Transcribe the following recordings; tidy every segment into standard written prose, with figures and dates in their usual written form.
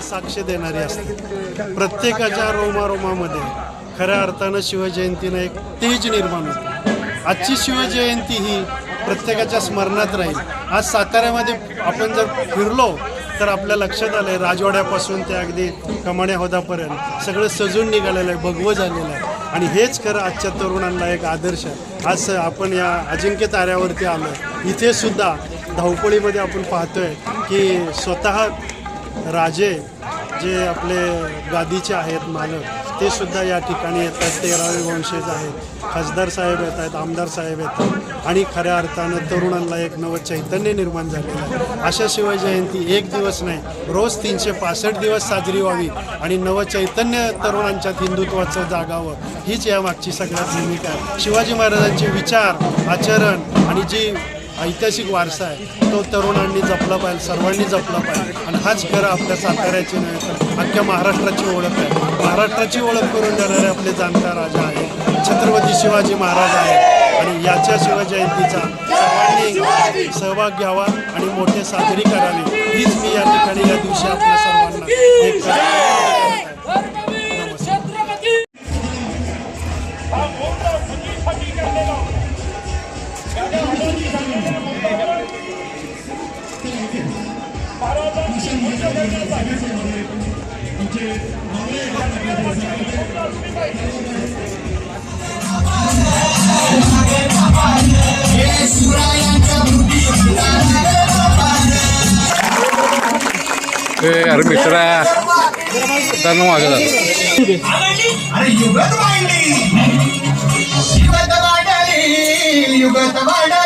साक्ष देणारी असते. प्रत्येकाच्या रोमारोमामध्ये खऱ्या अर्थानं शिवजयंतीनं एक तेज निर्माण होते. आजची शिवजयंती ही प्रत्येकाच्या स्मरणात राहील. आज साताऱ्यामध्ये आपण जर फिरलो तर आपल्या लक्षात आलं आहे राजवाड्यापासून ते अगदी कमाण्या होदापर्यंत सगळं सजून निघालेलं आहे, भगवं झालेलं आहे. आणि हेच खरं आजच्या तरुणांना एक आदर्श आहे. आज आपण या अजिंक्य ताऱ्यावरती आलो आहे. इथे सुद्धा धावपळीमध्ये आपण पाहतोय की स्वतः राजे जे आपले गादीचे आहेत मालक ते सुद्धा या ठिकाणी येतात. 13वे वंशज आहेत, खासदार साहेब येत आहेत, आमदार साहेब येतात आणि खऱ्या अर्थानं तरुणांना एक नवं चैतन्य निर्माण झालेलं आहे. अशा शिवजयंती एक दिवस नाही, रोज 365 दिवस साजरी व्हावी आणि नवं चैतन्य तरुणांच्यात हिंदुत्वाचं जागावं, हीच यामागची सगळ्यात भूमिका आहे. शिवाजी महाराजांचे विचार, आचरण आणि जी ऐतिहासिक वारसा आहे तो तरुणांनी जपला पाहिजे, सर्वांनी जपला पाहिजे. आणि हाच खरं आपल्या साताऱ्याची नव्हे तर अख्ख्या महाराष्ट्राची ओळख आहे. महाराष्ट्राची ओळख करून देणारे आपले जाणता राजा आहे, छत्रपती शिवाजी महाराज आहेत. आणि याच्या शिवजयंतीचा सर्वांनी सहभाग घ्यावा आणि मोठे साजरी करावी, हीच मी या ठिकाणी या दिवशी आपल्या सर्वांना एक अरे मित्रा त्यांना मागं अरे युगत वाढली, युगत वाढली, युगत वाढली,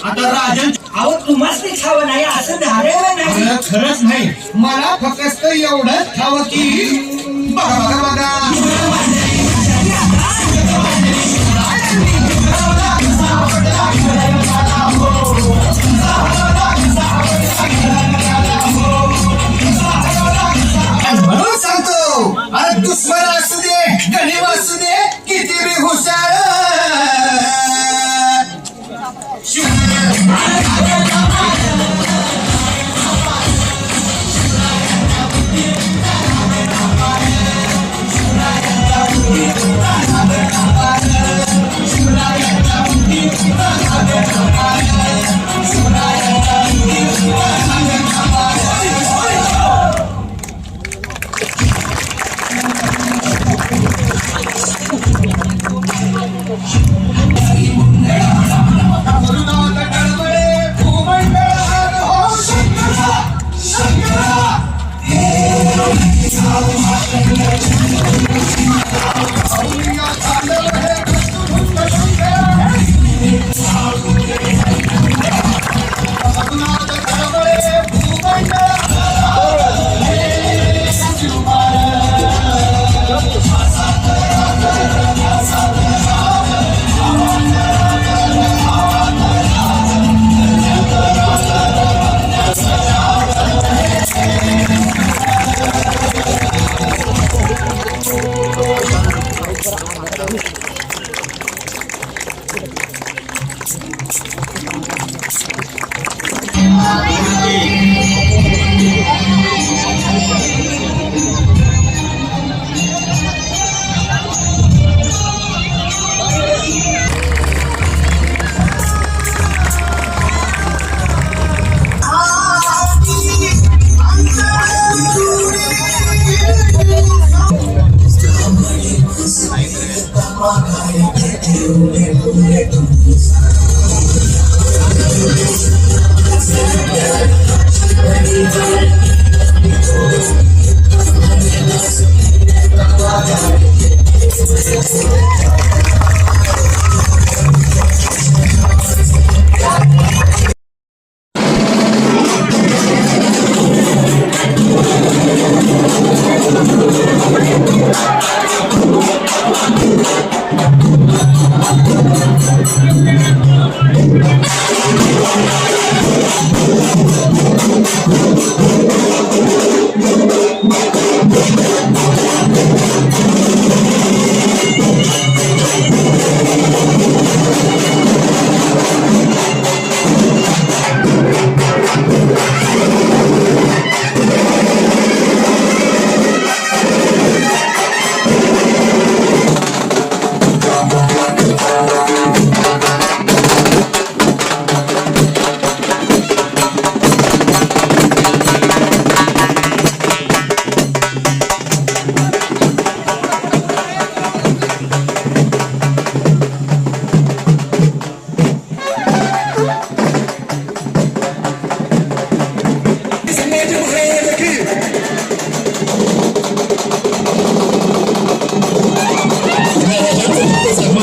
आता राजन अहो तुम्हाला ते खावं नाही असं धारेवर नाही. खरंच नाही, मला फक्त एवढंच खावं की बघा बघा बघा म्हणून सांगतो. अरे दुश्मन असू दे, गरीब असू दे, किती बी हुशार,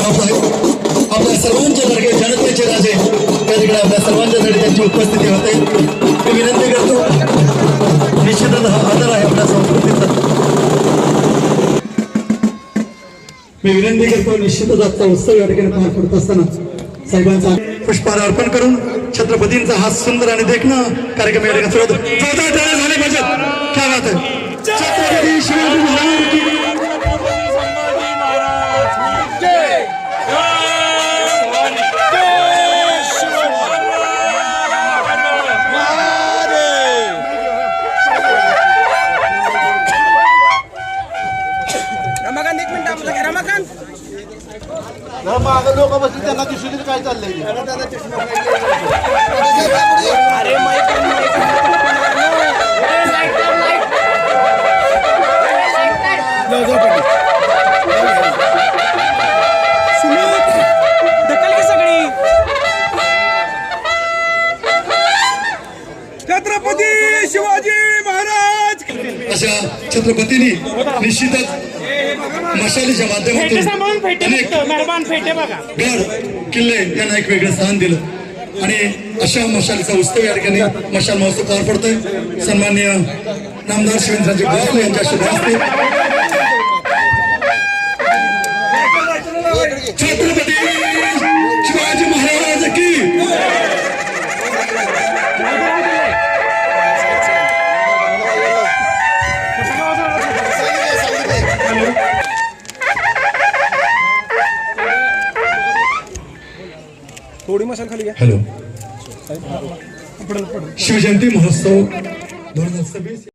आपल्या सर्वांच्या वर्गे जनतेचे राजे त्या ठिकाणी आपल्या सर्वांच्यासाठी त्यांची उपस्थिती होते मी विनंती करतो निश्चितच हा आदर आहे आपल्या संस्कृतीचा मी विनंती करतो निश्चितच आजचा उत्सव या ठिकाणी पार पडत असताना साहेबांचा पुष्पहार अर्पण करून छत्रपतींचा हा सुंदर आणि देखणं कार्यक्रम या ठिकाणी सुरू होतो झाले पाहिजे काय बात आहे छत्रपती शिवाजी महाराज की मागं लोक बसले त्यांना दिसून काय चाललंय छत्रपती शिवाजी महाराज अशा छत्रपतींनी निश्चितच मशालीच्या माध्यमातून अनेक गड किल्ले यांना एक वेगळं स्थान दिलं आणि अशा मशालीचा उत्सव या ठिकाणी मशाल महोत्सव पार पडतोय सन्माननीय नामदार शिवेंद्रजी भोसले यांच्या शुभ हस्ते छत्रपती शिवाजी महाराज की थोडी मशाल खाली घ्या. हॅलो शिवजयंती महोत्सव 2026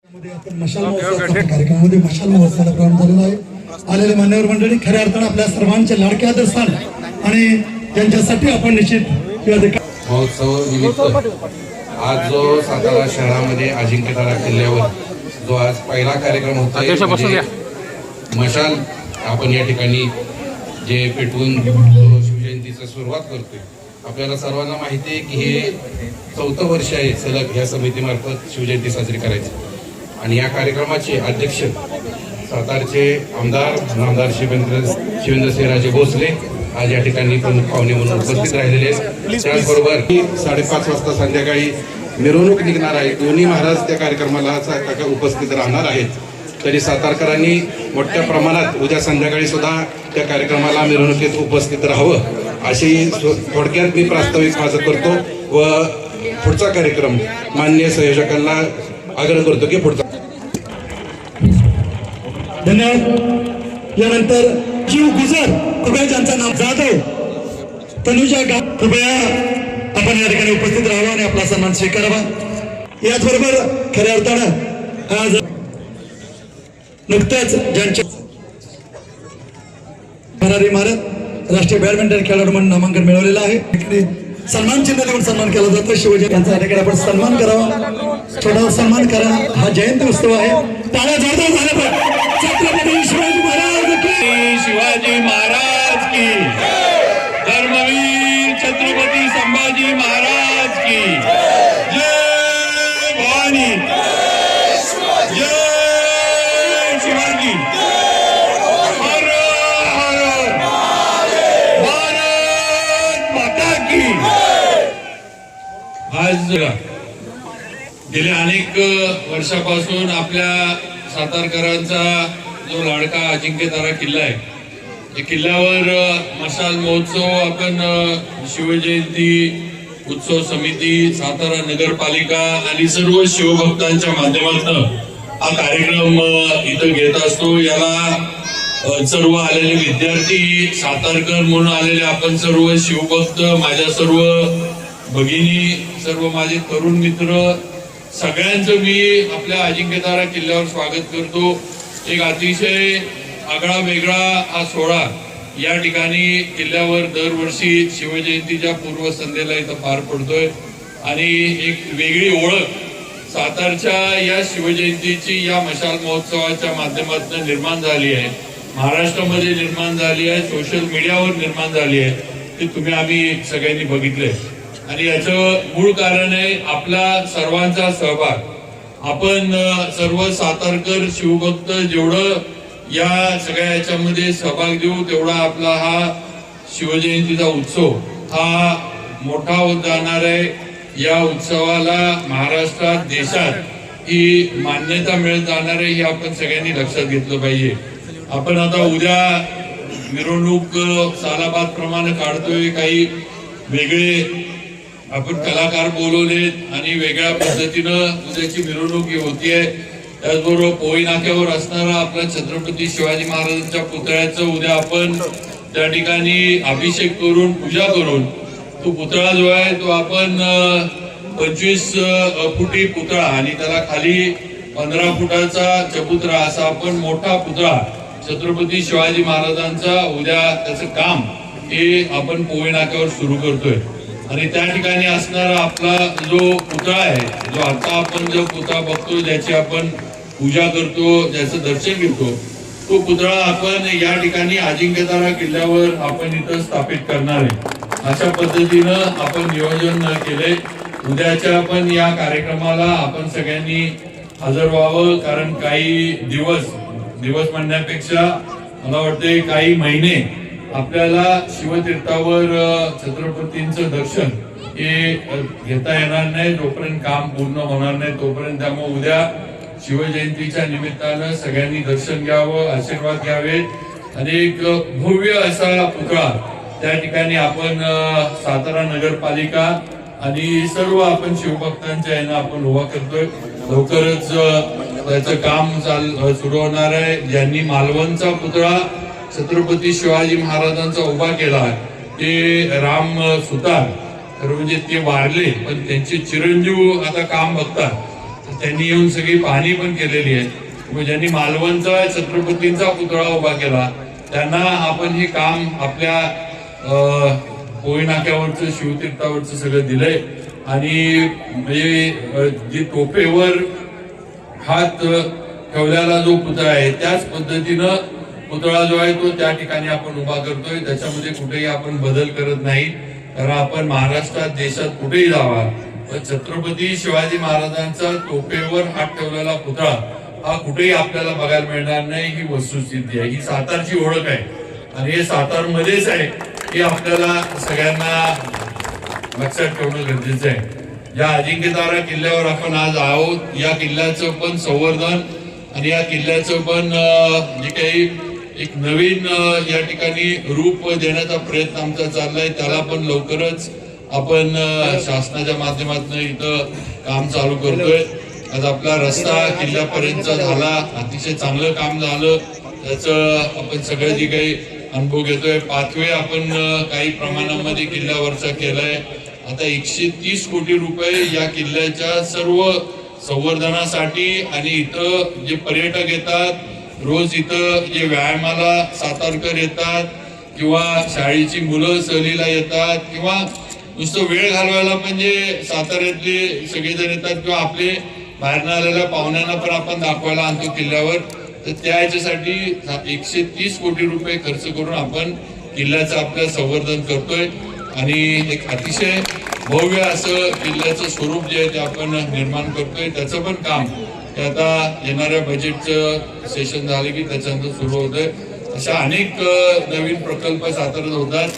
आपण मशाल महोत्सव कार्यक्रमामध्ये मशाल महोत्सवाला प्रारंभ झालेला आहे आलेले मान्यवर मंडळी खऱ्या अर्थानं आपल्या सर्वांचे लाडके आदरस्थान आणि त्यांच्यासाठी आपण निश्चित महोत्सव निमित्त आज जो सातारा शहरामध्ये अजिंक्यतारा किल्ल्यावर जो आज पहिला कार्यक्रम होता मशाल आपण या ठिकाणी जे पेटवून शिवजयंतीची सुरुवात करतोय आपल्याला सर्वांना माहिती आहे की हे 4थं वर्ष आहे सलग ह्या समितीमार्फत शिवजयंती साजरी करायची आणि या कार्यक्रमाचे अध्यक्ष सातारचे नामदार शिवेंद्रसिंहराजे भोसले आज या ठिकाणी प्रमुख पाहुणे म्हणून उपस्थित राहिलेले आहेत. त्याचबरोबर 5:30 वाजता संध्याकाळी मिरवणूक निघणार आहे. दोन्ही महाराज त्या कार्यक्रमाला उपस्थित राहणार आहेत. तरी सातारकरांनी मोठ्या प्रमाणात उद्या संध्याकाळी सुद्धा त्या कार्यक्रमाला मिरवणुकीत उपस्थित राहावं अशी थोडक्यात मी प्रास्ताविक माझं करतो व पुढचा कार्यक्रम माननीय संयोजकांना आग्रह करतो की पुढचा. धन्यवाद. यानंतर जीव गुजर कृपया ज्यांचं नाव जाधव तनुजा गाव कृपया आपण या ठिकाणी उपस्थित राहावं आणि आपला सन्मान स्वीकारावा. याचबरोबर खऱ्या अर्थानं आज नुकतंच ज्यांच्या भरारी महाराज राष्ट्रीय बॅडमिंटन खेळाडू म्हणून नामांकन मिळवलेलं आहे. सन्मान चिन्ह देऊन सन्मान केला जातो. शिवजयंती यांचा या ठिकाणी आपण सन्मान करावा. थोडा सन्मान करा. हा जयंती उत्सव आहे. टाळ्या जोरदार झाल्या पाहिजे. छत्रपती शिवाजी महाराज की. शिवाजी महाराज की. धर्मवीर छत्रपती संभाजी महाराज की. जय भवानी. जय शिवाजी. हर हर भारत माता की. आज गेल्या अनेक वर्षापासून आपल्या सातारकरांचा जो लाडका अजिंक्यतारा किल्ला आहे या किल्ल्यावर मशाल महोत्सव आपण शिवजयंती उत्सव समिती, सातारा नगरपालिका आणि सर्व शिवभक्तांच्या माध्यमातून हा कार्यक्रम इथं घेत असतो. याला सर्व आलेले विद्यार्थी, सातारकर म्हणून आलेले आपण सर्व शिवभक्त, माझ्या सर्व भगिनी, सर्व माझे तरुण मित्र सगळ्यांचं मी आपल्या अजिंक्यतारा किल्ल्यावर स्वागत करतो. एक अतिशय आगळा वेगळा हा सोहळा या ठिकाणी किल्ल्यावर दरवर्षी शिवजयंतीच्या पूर्वसंध्येला इथं पार पडतोय आणि एक वेगळी ओळख सातारच्या या शिवजयंतीची या मशाल महोत्सवाच्या माध्यमातून निर्माण झाली आहे. महाराष्ट्रामध्ये निर्माण झाली आहे, सोशल मीडियावर निर्माण झाली आहे. ते तुम्ही आम्ही सगळ्यांनी बघितलंय आणि याचं मूळ कारण आहे आपला सर्वांचा सहभाग. आपण सर्व सातारकर शिवभक्त जेवढं या सगळ्या याच्यामध्ये सहभाग देऊ तेवढा आपला हा शिवजयंतीचा उत्सव हा मोठा होत जाणार आहे. या उत्सवाला महाराष्ट्रात, देशात ही मान्यता मिळत जाणार आहे हे आपण सगळ्यांनी लक्षात घेतलं पाहिजे. आपण आता उद्या मिरवणूक सालाबाद प्रमाणे काढतोय. काही वेगळे आपण कलाकार बोलवलेत आणि वेगळ्या पद्धतीनं उद्याची मिरवणूक होतीये. त्याचबरोबर पोई नाक्यावर असणारा आपला छत्रपती शिवाजी महाराजांच्या पुतळ्याचं उद्या आपण त्या ठिकाणी अभिषेक करून पूजा करून तो पुतळा जो आहे तो आपण 25 फुटी पुतळा आणि त्याला खाली 15 फुटाचा चबुतरा असा आपण मोठा पुतळा छत्रपती शिवाजी महाराजांचा उद्या त्याचं काम हे आपण पोई नाक्यावर सुरू करतोय. आणि त्या ठिकाणी असणारा आपला जो पुतळा आहे, जो आता आपण जो पुतळा बघतो, ज्याची आपण पूजा करतो, ज्याचं दर्शन घेतो, तो पुतळा आपण या ठिकाणी अजिंक्यतारा किल्ल्यावर आपण इथं स्थापित करणार आहे. अशा पद्धतीनं आपण नियोजन केलंय. उद्याच्या आपण या कार्यक्रमाला आपण सगळ्यांनी हजर व्हावं. कारण काही दिवस म्हणण्यापेक्षा मला वाटते काही महिने आपल्याला शिवतीर्थावर छत्रपतींचं दर्शन हे घेता येणार नाही जोपर्यंत काम पूर्ण होणार नाही तोपर्यंत. त्यामुळे उद्या शिवजयंतीच्या निमित्तानं सगळ्यांनी दर्शन घ्यावं, आशीर्वाद घ्यावेत आणि एक भव्य असा पुतळा त्या ठिकाणी आपण सातारा नगरपालिका आणि सर्व आपण शिवभक्तांच्या यानं आपण उभा करतोय. लवकरच त्याचं काम सुरू होणार आहे. ज्यांनी मालवणचा पुतळा छत्रपती शिवाजी महाराजांचा उभा केला ते राम सुतार, खरं म्हणजे ते वारले पण त्यांचे चिरंजीव आता काम बघतात. त्यांनी येऊन सगळी पाहणी पण केलेली आहे. ज्यांनी मालवणचा छत्रपतींचा पुतळा उभा केला त्यांना आपण हे काम आपल्या पोई नाक्यावरचं शिवतीर्थावरचं सगळं दिलंय. आणि म्हणजे जी टोपेवर हात ठेवलेला जो पुतळा आहे त्याच पद्धतीनं पुतळा जो आहे तो त्या ठिकाणी आपण उभा करतोय. त्याच्यामध्ये कुठेही आपण बदल करत नाही. कारण आपण महाराष्ट्रात देशात कुठेही जावा पण छत्रपती शिवाजी महाराजांचा तोफेवर हात ठेवलेला पुतळा हा कुठेही आपल्याला बघायला मिळणार नाही. ही वस्तुस्थिती आहे, ही सातारची ओळख आहे आणि हे सातारमध्येच आहे हे आपल्याला सगळ्यांना लक्षात ठेवणं गरजेचं आहे. या अजिंक्यतारा किल्ल्यावर आपण आज आहोत. या किल्ल्याचं पण संवर्धन आणि या किल्ल्याचं पण जे काही एक नवीन या ठिकाणी रूप देण्याचा प्रयत्न आमचा चाललाय त्याला पण लवकरच आपण शासनाच्या माध्यमातून इथं काम चालू करतोय. आज आपला रस्ता किल्ल्यापर्यंतचा झाला, अतिशय चांगलं काम झालं. त्याचं आपण सगळं जे काही अनुभव घेतोय. पाथवे आपण काही प्रमाणामध्ये किल्ल्यावरचा केलाय. आता 130 कोटी रुपये या किल्ल्याच्या सर्व संवर्धनासाठी आणि इथं जे पर्यटक येतात रोज इथं जे व्यायामाला सातारकर येतात किंवा शाळेची मुलं सहलीला येतात किंवा नुसतं वेळ घालवायला पण जे साताऱ्यातले सगळेजण येतात किंवा आपले बाहेरनं आलेल्या पाहुण्यांना पण आपण दाखवायला आणतो किल्ल्यावर. तर त्या याच्यासाठी 130 कोटी रुपये खर्च करून आपण किल्ल्याचं आपलं संवर्धन करतोय आणि एक अतिशय भव्य असं किल्ल्याचं स्वरूप जे आहे ते आपण निर्माण करतोय. त्याचं पण काम ते आता येणाऱ्या बजेटचं सेशन झाले की त्याच्यानंतर सुरू होतंय. अशा अनेक नवीन प्रकल्प साताऱ्यात होतात.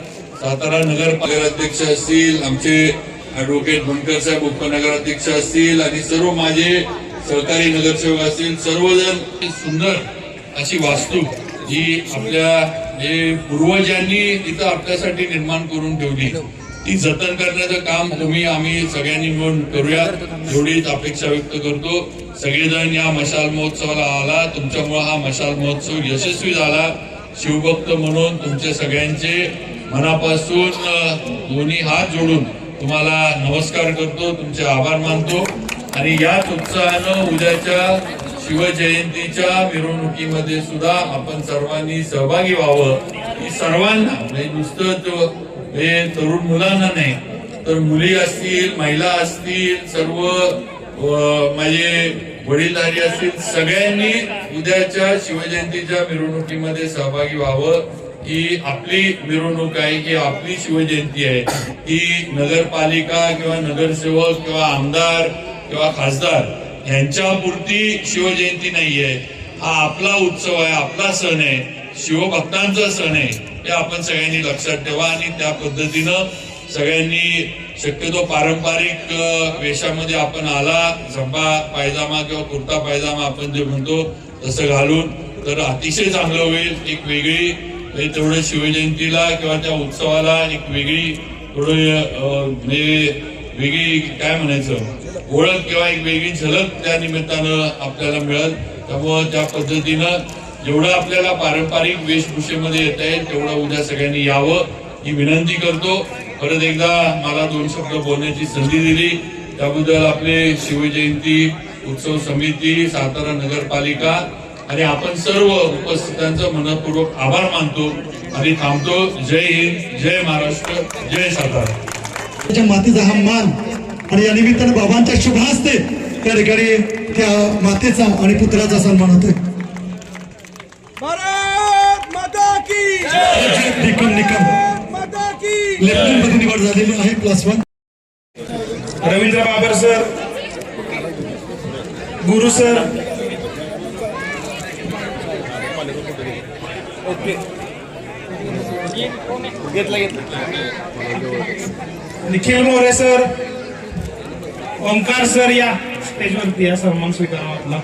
सातारा नगराध्यक्ष असतील, आमचे ऍडव्होकेट बनकर साहेब उपनगराध्यक्ष असतील आणि सर्व माझे सहकारी नगरसेवक असतील, सर्वजण सुंदर अशी वास्तू जी आपल्या जे पूर्वजांनी तिथं आपल्यासाठी निर्माण करून ठेवली ती जतन करण्याचं काम आम्ही सगळ्यांनी मिळून करूया एवढीच अपेक्षा व्यक्त करतो. सगळेजण या मशाल महोत्सवाला आला, तुमच्यामुळे हा मशाल महोत्सव यशस्वी झाला. शिवभक्त म्हणून तुमचे सगळ्यांचे मनापासून दोन्ही हात जोडून तुम्हाला नमस्कार करतो, तुमचे आभार मानतो आणि याच उत्साहानं उद्याच्या शिवजयंतीच्या मिरवणुकीमध्ये सुद्धा आपण सर्वांनी सहभागी व्हावं. ही सर्वांना म्हणजे नुसतं हे तरुण मुलांना नाही तर मुली असतील, महिला असतील, सर्व माझे वडीलधारी असतील, सगळ्यांनी उद्याच्या शिवजयंतीच्या मिरवणुकीमध्ये सहभागी व्हावं. ही आपली मिरवणूक आहे, ही आपली शिवजयंती आहे. ही नगरपालिका किंवा नगरसेवक किंवा आमदार किंवा खासदार यांच्यापुरती शिवजयंती नाहीये. हा आपला उत्सव आहे, आपला सण आहे, शिवभक्तांचा सण आहे. हे आपण सगळ्यांनी लक्षात ठेवा आणि त्या पद्धतीनं सगळ्यांनी शक्यतो पारंपरिक वेशामध्ये आपण आला, झंबा पायजामा किंवा कुर्ता पायजामा आपण जे म्हणतो तसं घालून तर अतिशय चांगलं होईल. एक वेगळी तेवढं शिवजयंतीला किंवा त्या उत्सवाला एक वेगळी थोडं वेगळी काय म्हणायचं ओळख किंवा एक वेगळी झलक त्या निमित्तानं आपल्याला मिळेल. त्यामुळं त्या पद्धतीनं जेवढं आपल्याला पारंपरिक वेशभूषेमध्ये येत आहे तेवढं उद्या सगळ्यांनी यावं ही विनंती करतो. परत एकदा मला 2 शब्द बोलण्याची संधी दिली त्याबद्दल आपले शिवजयंती उत्सव समिती, सातारा नगरपालिका आणि आपण सर्व उपस्थितांचा मनपूर्वक आभार मानतो आणि थांबतो. जय हिंद, जय महाराष्ट्र, जय सातारा. त्याच्या मातेचा हा मान आणि या निमित्तानं बाबांच्या शुभ हस्ते त्या ठिकाणी त्या मातेचा आणि पुत्राचा सन्मान होतोय. भारत माता की निकम माता की लेफ्टनंट मध्ये निवड झालेली आहे +1. Ravindra Babar sir, Guru sir, Nikhil More sir, Omkar sir या स्टेजवरती या सन्मान स्वीकारावा आपला.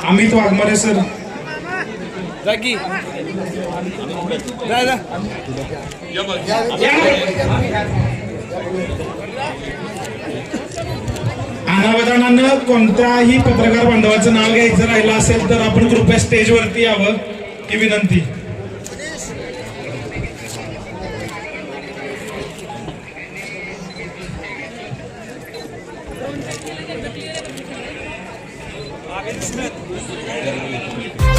अमित वाघमारे सर, अनावधानानं कोणत्याही पत्रकार बांधवाचं नाव घ्यायचं राहिलं असेल तर आपण कृपया स्टेजवरती यावं ही विनंती. Smith.